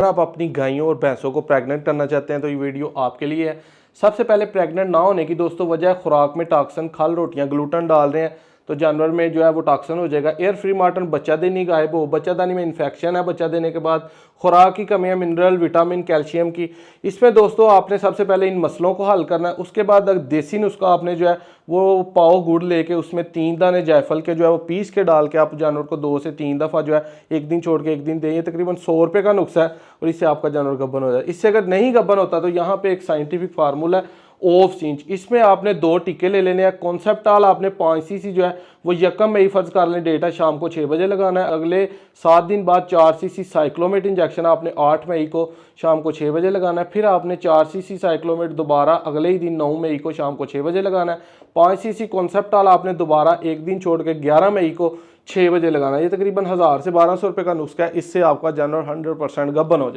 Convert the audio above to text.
अगर आप अपनी गायों और भैंसों को प्रेग्नेंट करना चाहते हैं तो ये वीडियो आपके लिए है। सबसे पहले प्रेग्नेंट ना होने की दोस्तों वजह खुराक में टॉक्सिन, खल, रोटियां, ग्लूटन डाल रहे हैं तो जानवर में जो है वो टॉक्सिन हो जाएगा। एयर फ्री मार्टन बच्चादानी गायब हो, बच्चादानी में इन्फेक्शन है बच्चा देने के बाद, खुराक की कमी है, मिनरल, विटामिन, कैल्शियम की। इसमें दोस्तों आपने सबसे पहले इन मसलों को हल करना है। उसके बाद देसी नुस्खा आपने जो है वो पाव गुड़ लेके उसमें 3 दाने जायफल के जो है वो पीस के डाल के आप जानवर को 2 से 3 दफ़ा जो है एक दिन छोड़ के एक दिन दें। ये तकरीबन 100 रुपये का नुस्खा है और इससे आपका जानवर गब्बन हो जाए। इससे अगर नहीं गब्बन होता तो यहाँ पे एक साइंटिफिक फार्मूला है ऑफ सिंच। इसमें आपने 2 टीके ले लेने हैं। कॉन्सेप्टाल आपने 5 सीसी जो है वो यकम मई फर्ज कर लें डेटा शाम को 6 बजे लगाना है। अगले 7 दिन बाद 4 सीसी साइक्लोमेट इंजेक्शन आपने 8 मई को शाम को 6 बजे लगाना है। फिर आपने 4 सीसी साइक्लोमेट दोबारा अगले ही दिन 9 मई को शाम को 6 बजे लगाना है। 5 सीसी कॉन्सेप्टाल आपने दोबारा एक दिन छोड़ के 11 मई को 6 बजे लगाना है। ये तकरीबन 1000 से 1200 रुपये का नुस्खा है। इससे आपका जानवर 100% गब्बन हो जाए।